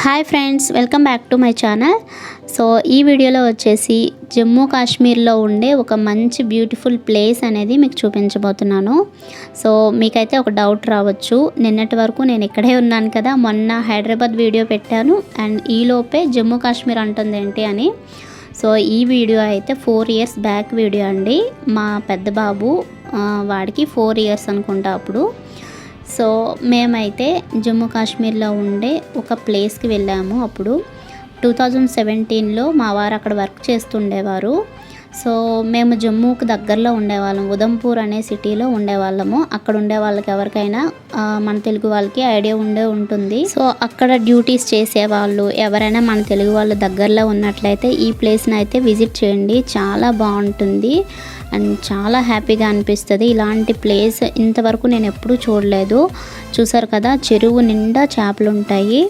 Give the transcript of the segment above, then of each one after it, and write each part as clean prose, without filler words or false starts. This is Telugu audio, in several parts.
Hi friends, welcome back to my channel. So ఈ వీడియోలో వచ్చేసి జమ్మూ కాశ్మీర్లో ఉండే ఒక మంచి బ్యూటిఫుల్ ప్లేస్ అనేది మీకు చూపించబోతున్నాను. సో మీకైతే ఒక డౌట్ రావచ్చు, నిన్నటి వరకు నేను ఇక్కడే ఉన్నాను కదా, మొన్న హైదరాబాద్ వీడియో పెట్టాను అండ్ ఈలోపే జమ్మూ కాశ్మీర్ అంటుంది ఏంటి అని. సో ఈ వీడియో అయితే 4 years బ్యాక్ వీడియో అండి. మా పెద్ద బాబు వాడికి 4 years అనుకుంటా అప్పుడు. సో మేమైతే జమ్మూ కాశ్మీర్లో ఉండే ఒక ప్లేస్కి వెళ్ళాము. అప్పుడు 2017లో మా వారు అక్కడ వర్క్ చేస్తుండేవారు. సో మేము జమ్మూకి దగ్గరలో ఉండేవాళ్ళం, ఉదంపూర్ అనే సిటీలో ఉండేవాళ్ళము. అక్కడ ఉండే వాళ్ళకి ఎవరికైనా మన తెలుగు వాళ్ళకి ఐడియా ఉంటుంది. సో అక్కడ డ్యూటీస్ చేసేవాళ్ళు ఎవరైనా మన తెలుగు వాళ్ళు దగ్గరలో ఉన్నట్లయితే ఈ ప్లేస్ని అయితే విజిట్ చేయండి, చాలా బాగుంటుంది అండ్ చాలా హ్యాపీగా అనిపిస్తుంది. ఇలాంటి ప్లేస్ ఇంతవరకు నేను ఎప్పుడూ చూడలేదు. చూసారు కదా, చెరువు నిండా చేపలు ఉంటాయి.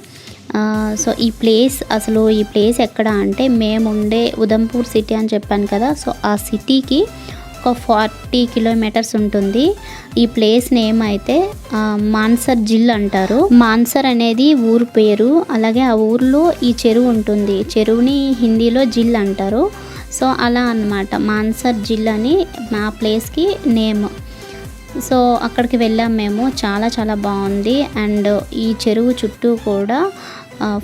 సో ఈ ప్లేస్ ఎక్కడ అంటే మేముండే ఉదంపూర్ సిటీ అని చెప్పాను కదా, సో ఆ సిటీకి ఒక 40 kilometers ఉంటుంది. ఈ ప్లేస్ నేమ్ అయితే మాన్సర్ జిల్ అంటారు. మాన్సర్ అనేది ఊరు పేరు, అలాగే ఆ ఊర్లో ఈ చెరువు ఉంటుంది. చెరువుని హిందీలో జిల్ అంటారు. సో అలా అన్నమాట, మాన్సర్ జిల్ అని మా ప్లేస్కి నేమ్. సో అక్కడికి వెళ్ళాం మేము, చాలా బాగుంది. అండ్ ఈ చెరువు చుట్టూ కూడా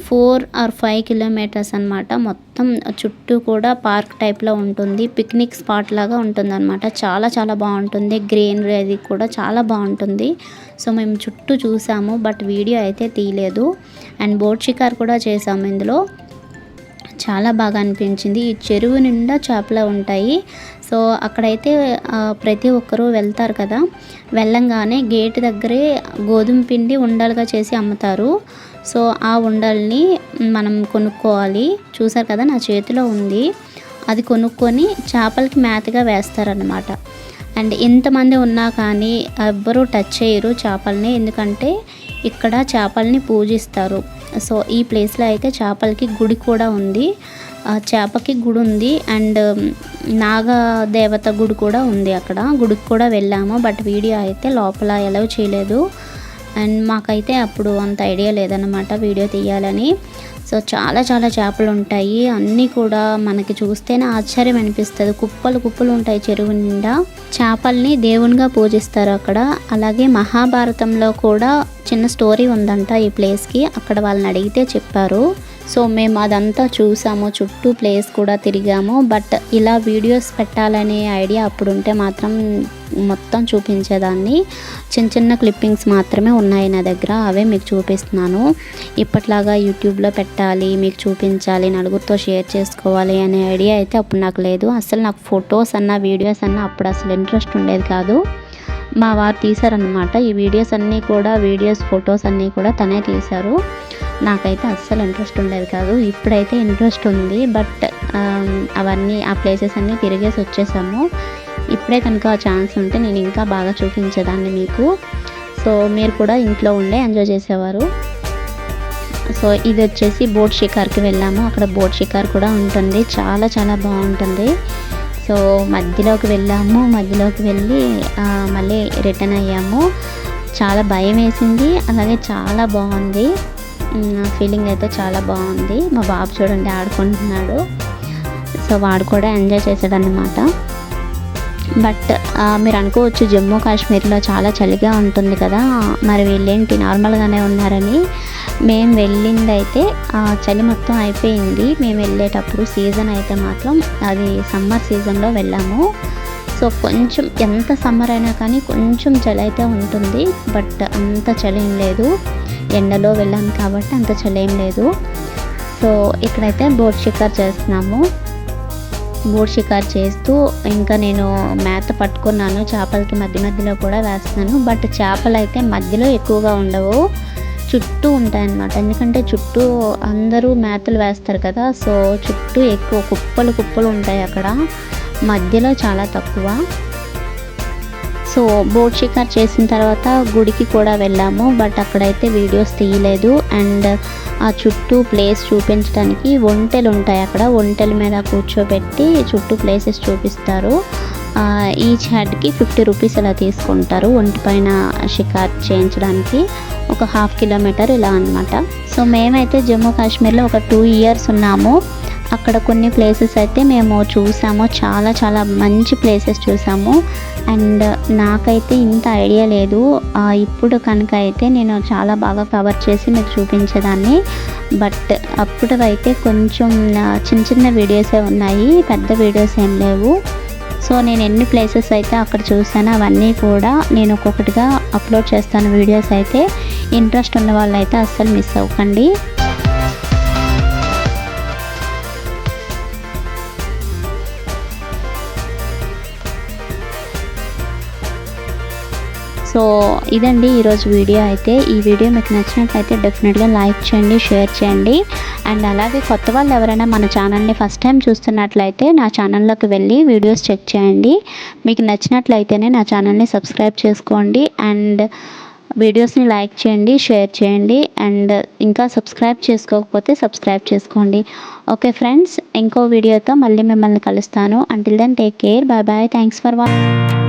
4 or 5 kilometers అన్నమాట. మొత్తం చుట్టూ కూడా పార్క్ టైప్లో ఉంటుంది, పిక్నిక్ స్పాట్ లాగా ఉంటుంది అనమాట. చాలా బాగుంటుంది, గ్రీనరీ అది కూడా చాలా బాగుంటుంది. సో మేము చుట్టూ చూసాము, బట్ వీడియో అయితే తీయలేదు. అండ్ బోట్ షికార్ కూడా చేసాము ఇందులో, చాలా బాగా అనిపించింది. ఈ చెరువు నిండా చేపలు ఉంటాయి. సో అక్కడైతే ప్రతి ఒక్కరూ వెళ్తారు కదా, వెళ్ళంగానే గేట్ దగ్గరే గోధుమ పిండి ఉండలుగా చేసి అమ్ముతారు. సో ఆ ఉండల్ని మనం కొనుక్కోవాలి. చూసారు కదా, నా చేతిలో ఉంది. అది కొనుక్కొని చేపలకి మేతగా వేస్తారనమాట. అండ్ ఎంతమంది ఉన్నా కానీ ఎవ్వరూ టచ్ చేయరు చేపల్ని, ఎందుకంటే ఇక్కడ చేపల్ని పూజిస్తారు. సో ఈ ప్లేస్లో అయితే చేపలకి గుడి కూడా ఉంది, చేపకి గుడి ఉంది. అండ్ నాగదేవత గుడి కూడా ఉంది. అక్కడ గుడికి కూడా వెళ్ళాము, బట్ వీడియో అయితే లోపల ఎలవ్ చేయలేదు. అండ్ మాకైతే అప్పుడు అంత ఐడియా లేదన్నమాట వీడియో తీయాలని. సో చాలా చేపలు ఉంటాయి, అన్నీ కూడా మనకి చూస్తేనే ఆశ్చర్యం అనిపిస్తుంది. కుప్పలు ఉంటాయి చెరువు నిండా. చేపల్ని దేవునిగా పూజిస్తారు అక్కడ. అలాగే మహాభారతంలో కూడా చిన్న స్టోరీ ఉందంట ఈ ప్లేస్కి, అక్కడ వాళ్ళని అడిగితే చెప్పారు. సో మేము అదంతా చూసాము, చుట్టూ ప్లేస్ కూడా తిరిగాము. బట్ ఇలా వీడియోస్ పెట్టాలనే ఐడియా అప్పుడు ఉంటే మాత్రం మొత్తం చూపించేదాన్ని. చిన్న క్లిప్పింగ్స్ మాత్రమే ఉన్నాయి నా దగ్గర, అవే మీకు చూపిస్తున్నాను. ఇప్పట్లాగా యూట్యూబ్లో పెట్టాలి, మీకు చూపించాలి, నలుగురితో షేర్ చేసుకోవాలి అనే ఐడియా అయితే అప్పుడు నాకు లేదు. అసలు నాకు ఫొటోస్ అన్న వీడియోస్ అన్న అప్పుడు అసలు ఇంట్రెస్ట్ ఉండేది కాదు. మా వారు తీశారనమాట ఈ ఫొటోస్ అన్నీ కూడా తనే తీశారు. నాకైతే అస్సలు ఇంట్రెస్ట్ ఉండేది కాదు. ఇప్పుడైతే ఇంట్రెస్ట్ ఉంది, బట్ అవన్నీ ఆ ప్లేసెస్ అన్నీ తిరిగేసి వచ్చేసాము. ఇప్పుడే కనుక ఆ ఛాన్స్ ఉంటే నేను ఇంకా బాగా చూపించేదాన్ని మీకు. సో మీరు కూడా ఇంట్లో ఉండే ఎంజాయ్ చేసేవారు. సో ఇది వచ్చేసి బోట్ షికార్కి వెళ్ళాము. అక్కడ బోట్ షికార్ కూడా ఉంటుంది, చాలా బాగుంటుంది. సో మధ్యలోకి వెళ్ళాము, మధ్యలోకి వెళ్ళి మళ్ళీ రిటర్న్ అయ్యాము. చాలా భయం వేసింది, అలాగే చాలా బాగుంది. ఫీలింగ్ అయితే చాలా బాగుంది. మా బాబు చూడండి ఆడుకుంటున్నాడు. సో వాడు కూడా ఎంజాయ్ చేశాడన్నమాట. బట్ మీరు అనుకోవచ్చు జమ్మూ కాశ్మీర్లో చాలా చలిగా ఉంటుంది కదా, మరి వీళ్ళేంటి నార్మల్గానే ఉన్నారని. మేము వెళ్ళిందైతే చలి మొత్తం అయిపోయింది. మేము వెళ్ళేటప్పుడు సీజన్ అయితే మాత్రం అది సమ్మర్ సీజన్లో వెళ్ళాము. సో కొంచెం ఎంత సమ్మర్ అయినా కానీ కొంచెం చలి అయితే ఉంటుంది, బట్ అంత చలి ఏం లేదు. ఎండలో వెళ్ళాము కాబట్టి అంత చలి ఏం లేదు. సో ఇక్కడైతే బోట్ షికార్ చేస్తున్నాము. బోట్ షికార్ చేస్తూ ఇంకా నేను మేత పట్టుకున్నాను, చేపలకి మధ్యలో కూడా వేస్తున్నాను. బట్ చేపలు అయితే మధ్యలో ఎక్కువగా ఉండవు, చుట్టూ ఉంటాయన్నమాట. ఎందుకంటే చుట్టూ అందరూ మేతలు వేస్తారు కదా, సో చుట్టూ ఎక్కువ కుప్పలు ఉంటాయి అక్కడ. మధ్యలో చాలా తక్కువ. సో బోట్ షికార్ చేసిన తర్వాత గుడికి కూడా వెళ్ళాము, బట్ అక్కడైతే వీడియోస్ తీయలేదు. అండ్ ఆ చుట్టూ ప్లేస్ చూపించడానికి ఒంటెలు ఉంటాయి, అక్కడ ఒంటెల మీద కూర్చోబెట్టి చుట్టూ ప్లేసెస్ చూపిస్తారు. ఈచ్ హెడ్కి 50 రూపీస్ ఇలా తీసుకుంటారు ఒంటి పైన షికార్ చేయించడానికి. ఒక 1/2 కిలోమీటర్ ఇలా అనమాట. సో మేమైతే జమ్మూ కాశ్మీర్లో ఒక 2 ఇయర్స్ ఉన్నాము. అక్కడ కొన్ని ప్లేసెస్ అయితే మేము చూసాము, చాలా చాలా మంచి ప్లేసెస్ చూసాము. అండ్ నాకైతే ఇంత ఐడియా లేదు, ఇప్పుడు కనుక అయితే నేను చాలా బాగా కవర్ చేసి మీకు చూపించేదాన్ని. బట్ అప్పుడైతే కొంచెం చిన్న చిన్న వీడియోసే ఉన్నాయి, పెద్ద వీడియోస్ ఏం లేవు. సో నేను ఎన్ని ప్లేసెస్ అయితే అక్కడ చూసానో అవన్నీ కూడా నేను ఒక్కొక్కటిగా అప్లోడ్ చేస్తాను వీడియోస్ అయితే. ఇంట్రెస్ట్ ఉన్న వాళ్ళు అయితే అస్సలు మిస్ అవ్వకండి. సో ఇదండి ఈరోజు వీడియో అయితే. ఈ వీడియో మీకు నచ్చినట్లయితే డెఫినెట్గా లైక్ చేయండి, షేర్ చేయండి. అండ్ అలాగే కొత్త వాళ్ళు ఎవరైనా మన ఛానల్ని ఫస్ట్ టైం చూస్తున్నట్లయితే నా ఛానల్లోకి వెళ్ళి వీడియోస్ చెక్ చేయండి. మీకు నచ్చినట్లయితేనే నా ఛానల్ని సబ్స్క్రైబ్ చేసుకోండి. అండ్ వీడియోస్ని లైక్ చేయండి, షేర్ చేయండి. అండ్ ఇంకా సబ్స్క్రైబ్ చేసుకోకపోతే సబ్స్క్రైబ్ చేసుకోండి. ఓకే ఫ్రెండ్స్, ఇంకో వీడియోతో మళ్ళీ మిమ్మల్ని కలుస్తాను. Until then take care, bye bye, thanks for watching.